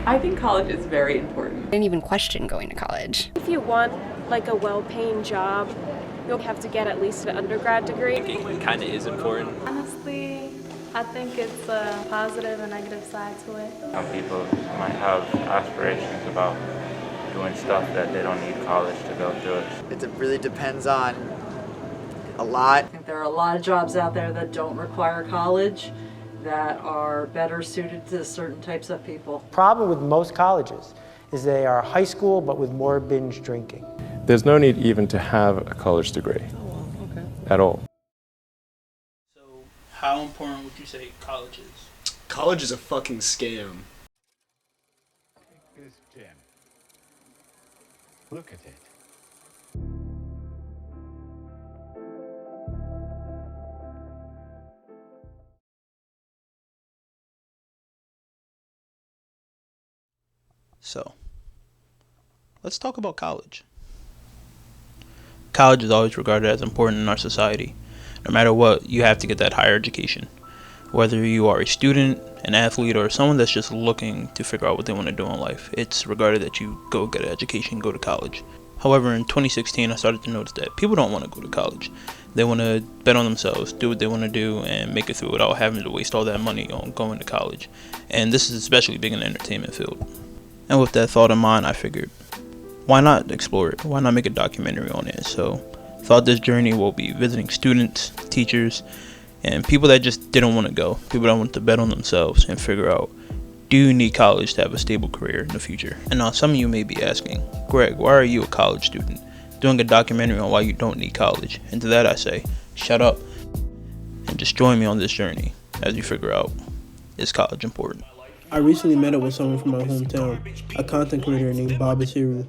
I think college is very important. I didn't even question going to college. If you want like a well-paying job, you'll have to get at least an undergrad degree. It kind of is important. Honestly, I think it's a positive and negative side to it. Some people might have aspirations about doing stuff that they don't need college to go through it. It really depends on a lot. I think there are a lot of jobs out there that don't require college that are better suited to certain types of people. Problem with most colleges is they are high school but with more binge drinking. There's no need even to have a college degree at all. So how important would you say college is? College is a fucking scam. Take this gem. Look at it. So, let's talk about college. College is always regarded as important in our society. No matter what, you have to get that higher education. Whether you are a student, an athlete, or someone that's just looking to figure out what they want to do in life, it's regarded that you go get an education, go to college. However, in 2016, I started to notice that people don't want to go to college. They want to bet on themselves, do what they want to do, and make it through without having to waste all that money on going to college. And this is especially big in the entertainment field. And with that thought in mind, I figured, why not explore it? Why not make a documentary on it? So, throughout this journey, we'll be visiting students, teachers, and people that just didn't want to go. People that want to bet on themselves and figure out, do you need college to have a stable career in the future? And now some of you may be asking, Greg, why are you a college student doing a documentary on why you don't need college? And to that I say, shut up and just join me on this journey as you figure out, is college important? I recently met up with someone from my hometown, a content creator named Bob Asiru.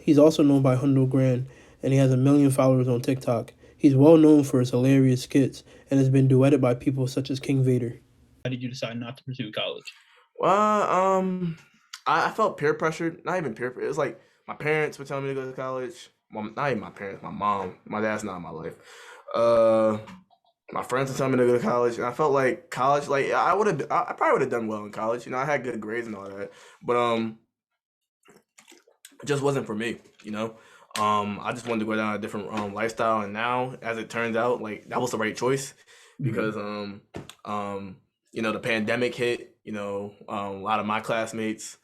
He's also known by Hundo Grand, and he has 1 million followers on TikTok. He's well known for his hilarious skits, and has been duetted by people such as King Vader. Why did you decide not to pursue college? Well, I felt peer pressured. Not even peer pressured. It was like my parents were telling me to go to college. Well, not even my parents, my mom. My dad's not in my life. My friends were telling me to go to college, and I felt like college, like I probably would have done well in college. You know, I had good grades and all that, but it just wasn't for me. You know, I just wanted to go down a different lifestyle, and now, as it turns out, like that was the right choice because you know, the pandemic hit. You know, a lot of my classmates,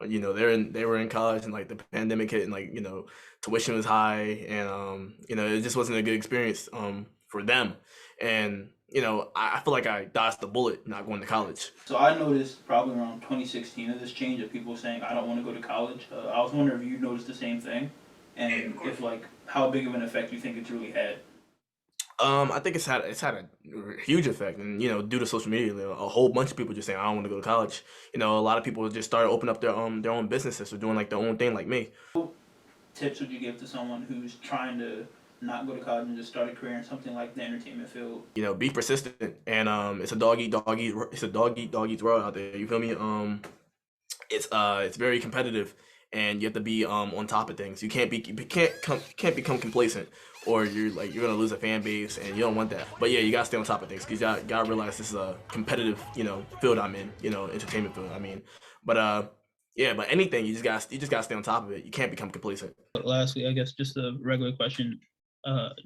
you know, they were in college, and like the pandemic hit, and like, you know, tuition was high, and you know, it just wasn't a good experience for them. And, you know, I feel like I dodged the bullet not going to college. So I noticed probably around 2016 of this change of people saying, I don't want to go to college. I was wondering if you noticed the same thing, and if like how big of an effect you think it's really had. I think it's had a huge effect, and you know, due to social media, a whole bunch of people just saying I don't want to go to college. You know, a lot of people just started opening up their own businesses or doing like their own thing, like me. What tips would you give to someone who's trying to not go to college and just start a career in something like the entertainment field? You know, be persistent, and it's a dog eat dog eat world out there. You feel me? It's very competitive, and you have to be on top of things. You can't become complacent, or you're gonna lose a fan base, and you don't want that. But yeah, you gotta stay on top of things because you gotta realize this is a competitive, you know, field I'm in. You know, entertainment field. I mean, but yeah, but anything you just gotta stay on top of it. You can't become complacent. But lastly, I guess just a regular question.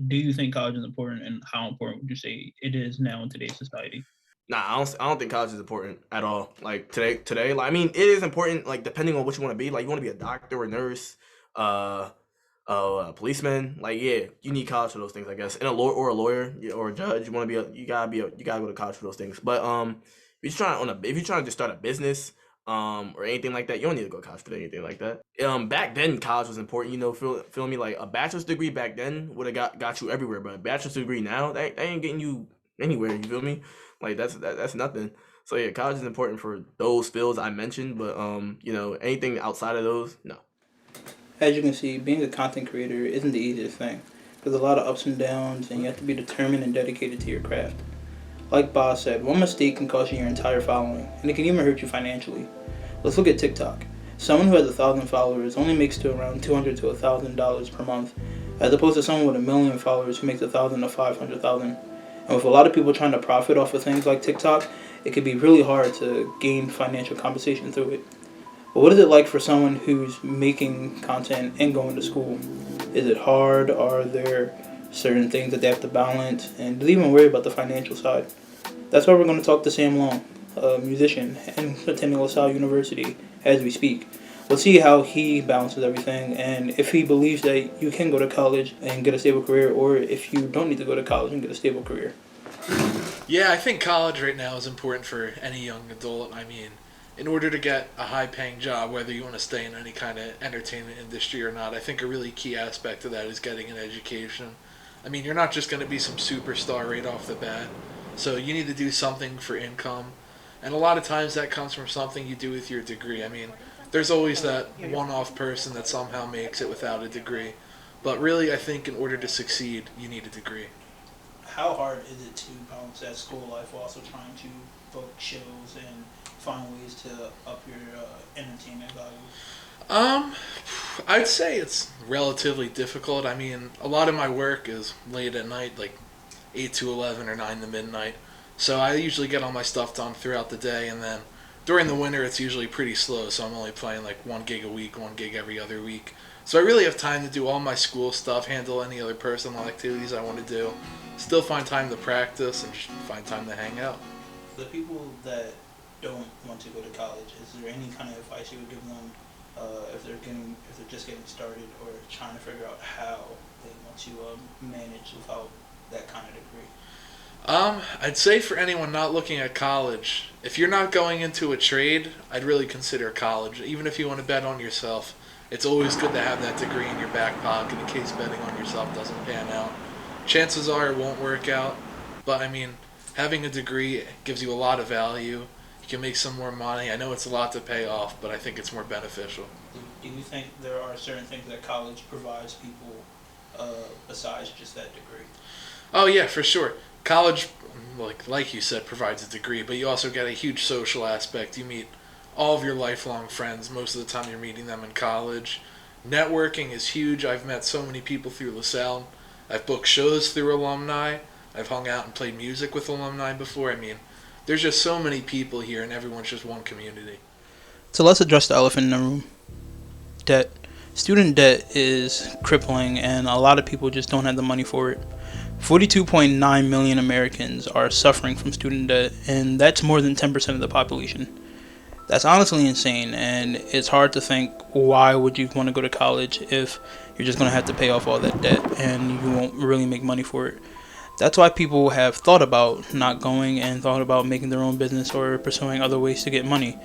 Do you think college is important, and how important would you say it is now in today's society? Nah, I don't think college is important at all. Like today, like, I mean, it is important. Like depending on what you want to be. Like you want to be a doctor, a nurse, a policeman. Like yeah, you need college for those things, I guess. And a lawyer or a judge. You want to be you gotta go to college for those things. But if you're trying to just start a business, or anything like that, you don't need to go to college for anything like that. Back then, college was important. You know, feel me? Like a bachelor's degree back then would have got you everywhere, but a bachelor's degree now, that ain't getting you anywhere. You feel me? Like that's nothing. So yeah, college is important for those fields I mentioned, but you know, anything outside of those, no. As you can see, being a content creator isn't the easiest thing. There's a lot of ups and downs, and you have to be determined and dedicated to your craft. Like Boz said, one mistake can cost you your entire following, and it can even hurt you financially. Let's look at TikTok. Someone who has 1,000 followers only makes to around $200 to $1,000 per month, as opposed to someone with 1 million followers who makes 1,000 to 500,000. And with a lot of people trying to profit off of things like TikTok, it can be really hard to gain financial compensation through it. But what is it like for someone who's making content and going to school? Is it hard? Are there certain things that they have to balance? And do they even worry about the financial side? That's why we're going to talk to Sam Long, a musician and attending LaSalle University as we speak. We'll see how he balances everything and if he believes that you can go to college and get a stable career, or if you don't need to go to college and get a stable career. Yeah, I think college right now is important for any young adult. I mean, in order to get a high paying job, whether you want to stay in any kind of entertainment industry or not, I think a really key aspect of that is getting an education. I mean, you're not just going to be some superstar right off the bat. So you need to do something for income. And a lot of times that comes from something you do with your degree. I mean, there's always that one off person that somehow makes it without a degree. But really, I think in order to succeed, you need a degree. How hard is it to balance that school life while also trying to book shows and find ways to up your entertainment value? Um, I'd say it's relatively difficult. I mean, a lot of my work is late at night, like 8 to 11 or 9 to midnight. So I usually get all my stuff done throughout the day, and then during the winter it's usually pretty slow, so I'm only playing like 1 gig a week, 1 gig every other week. So I really have time to do all my school stuff, handle any other personal activities I want to do, still find time to practice, and just find time to hang out. The people that don't want to go to college, is there any kind of advice you would give them if they're just getting started or trying to figure out how they want to manage without that kind of degree? I'd say for anyone not looking at college, if you're not going into a trade, I'd really consider college. Even if you want to bet on yourself, it's always good to have that degree in your back pocket in case betting on yourself doesn't pan out. Chances are it won't work out, but I mean, having a degree gives you a lot of value. You can make some more money. I know it's a lot to pay off, but I think it's more beneficial. Do you think there are certain things that college provides people besides just that degree? Oh yeah, for sure. College, like you said, provides a degree, but you also get a huge social aspect. You meet all of your lifelong friends. Most of the time, you're meeting them in college. Networking is huge. I've met so many people through LaSalle. I've booked shows through alumni. I've hung out and played music with alumni before. I mean, there's just so many people here, and everyone's just one community. So let's address the elephant in the room. Debt. Student debt is crippling, and a lot of people just don't have the money for it. 42.9 million Americans are suffering from student debt, and that's more than 10% of the population. That's honestly insane, and it's hard to think why would you want to go to college if you're just going to have to pay off all that debt and you won't really make money for it. That's why people have thought about not going and thought about making their own business or pursuing other ways to get money.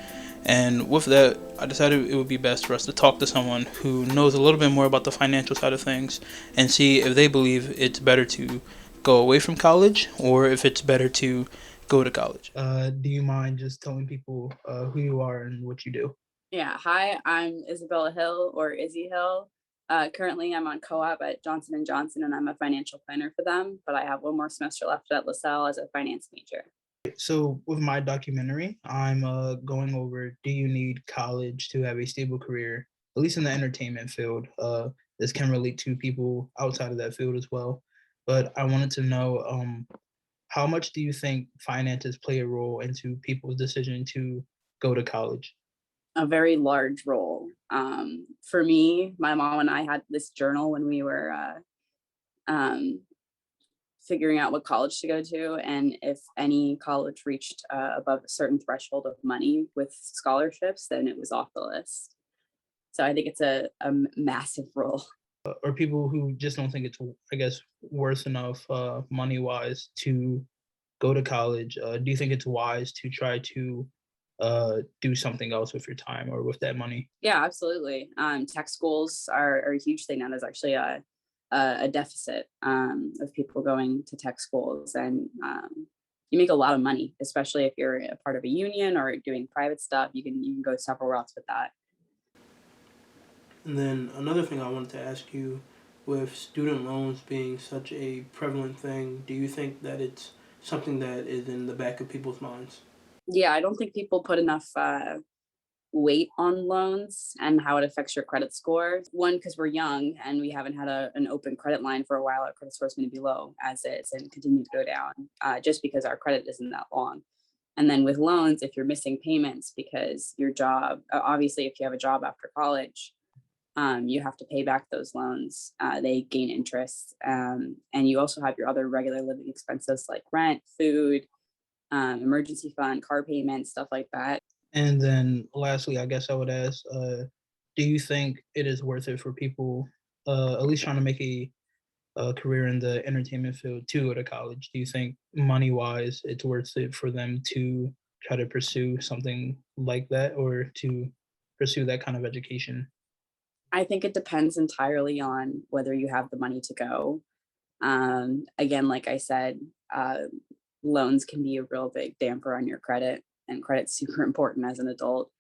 And with that, I decided it would be best for us to talk to someone who knows a little bit more about the financial side of things and see if they believe it's better to go away from college or if it's better to go to college. Do you mind just telling people who you are and what you do? Yeah, hi, I'm Isabella Hill or Izzy Hill. Currently, I'm on co-op at Johnson and Johnson, and I'm a financial planner for them. But I have one more semester left at LaSalle as a finance major. So with my documentary, I'm going over, do you need college to have a stable career, at least in the entertainment field? This can relate to people outside of that field as well. But I wanted to know, how much do you think finances play a role into people's decision to go to college? A very large role. For me, my mom and I had this journal when we were um, figuring out what college to go to, and if any college reached above a certain threshold of money with scholarships, then it was off the list. So I think it's a massive role. Or people who just don't think it's, I guess, worth enough money wise to go to college. Do you think it's wise to try to do something else with your time or with that money? Yeah, absolutely. Tech schools are a huge thing now. There's actually a deficit of people going to tech schools, and you make a lot of money, especially if you're a part of a union or doing private stuff. You can go several routes with that. And then another thing I wanted to ask you, with student loans being such a prevalent thing, do you think that it's something that is in the back of people's minds? Yeah, I don't think people put enough weight on loans and how it affects your credit score. One, because we're young and we haven't had an open credit line for a while. Our credit score is going to be low as is and continue to go down just because our credit isn't that long. And then with loans, if you're missing payments because your job, obviously, if you have a job after college, you have to pay back those loans. They gain interest. And you also have your other regular living expenses like rent, food, emergency fund, car payments, stuff like that. And then lastly, I guess I would ask, do you think it is worth it for people, at least trying to make a career in the entertainment field to go to college? Do you think money wise, it's worth it for them to try to pursue something like that or to pursue that kind of education? I think it depends entirely on whether you have the money to go. Again, like I said, loans can be a real big damper on your credit, and credit's super important as an adult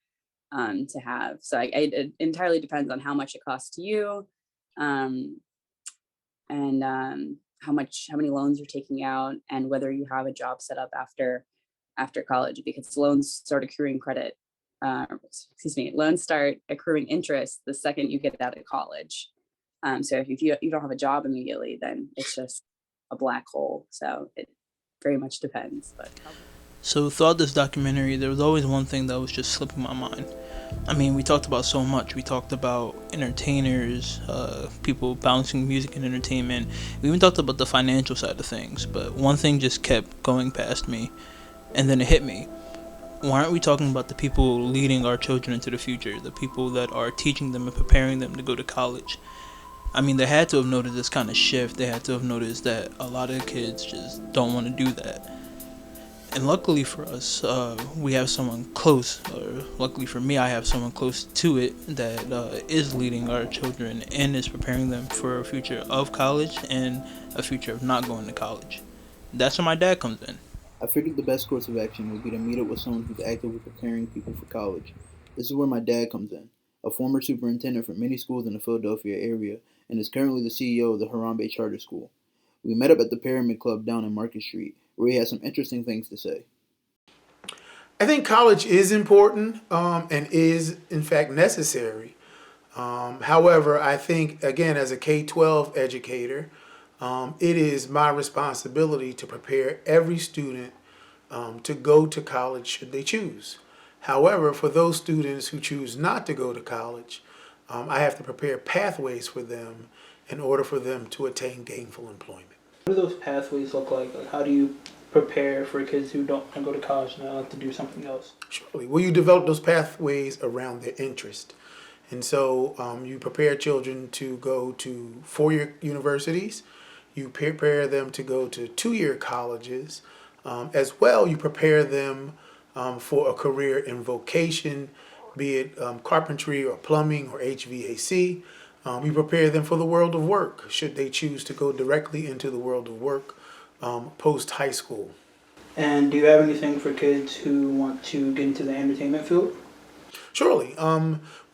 to have. So it entirely depends on how much it costs to you, and how many loans you're taking out, and whether you have a job set up after college, because loans start accruing credit. Loans start accruing interest the second you get out of college. So if you don't have a job immediately, then it's just a black hole. So it very much depends. But So throughout this documentary, there was always one thing that was just slipping my mind. I mean, we talked about so much. We talked about entertainers, people balancing music and entertainment. We even talked about the financial side of things. But one thing just kept going past me, and then it hit me. Why aren't we talking about the people leading our children into the future, the people that are teaching them and preparing them to go to college? I mean, they had to have noticed this kind of shift. They had to have noticed that a lot of kids just don't want to do that. And luckily for us, we have someone close, or luckily for me, I have someone close to it that is leading our children and is preparing them for a future of college and a future of not going to college. That's where my dad comes in. I figured the best course of action would be to meet up with someone who's actively preparing people for college. This is where my dad comes in, a former superintendent for many schools in the Philadelphia area, and is currently the CEO of the Harambe Charter School. We met up at the Pyramid Club down in Market Street, where he had some interesting things to say. I think college is important and is, in fact, necessary. However, I think, again, as a K-12 educator, it is my responsibility to prepare every student to go to college should they choose. However, for those students who choose not to go to college, I have to prepare pathways for them in order for them to attain gainful employment. What do those pathways look like? Like, how do you prepare for kids who don't want to go to college and like to do something else? Surely. Well, you develop those pathways around their interest. And so you prepare children to go to four-year universities. You prepare them to go to two-year colleges. As well, you prepare them for a career in vocation, be it carpentry or plumbing or HVAC. We prepare them for the world of work, should they choose to go directly into the world of work post-high school. And do you have anything for kids who want to get into the entertainment field? Surely.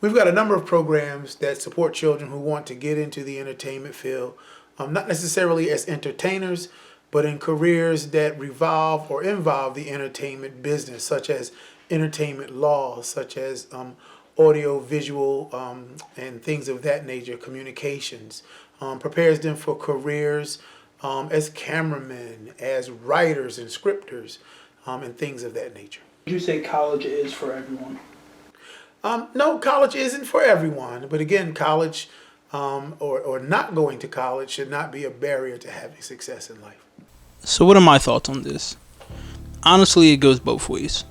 We've got a number of programs that support children who want to get into the entertainment field, not necessarily as entertainers, but in careers that revolve or involve the entertainment business, such as entertainment law, such as audio, visual, and things of that nature, communications. Prepares them for careers as cameramen, as writers and scripters, and things of that nature. Would you say college is for everyone? No, college isn't for everyone. But again, college or not going to college should not be a barrier to having success in life. So what are my thoughts on this? Honestly, it goes both ways.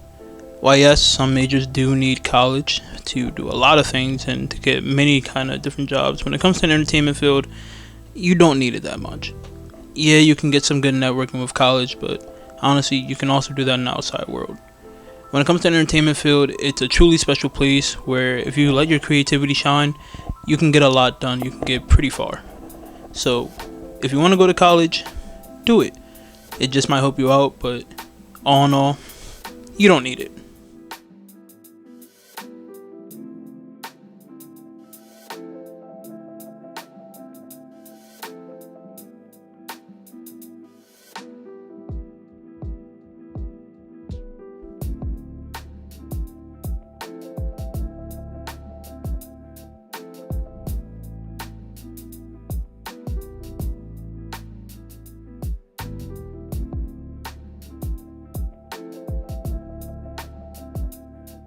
While yes, some majors do need college to do a lot of things and to get many kind of different jobs, when it comes to the entertainment field, you don't need it that much. Yeah, you can get some good networking with college, but honestly, you can also do that in the outside world. When it comes to the entertainment field, it's a truly special place where if you let your creativity shine, you can get a lot done. You can get pretty far. So, if you want to go to college, do it. It just might help you out, but all in all, you don't need it.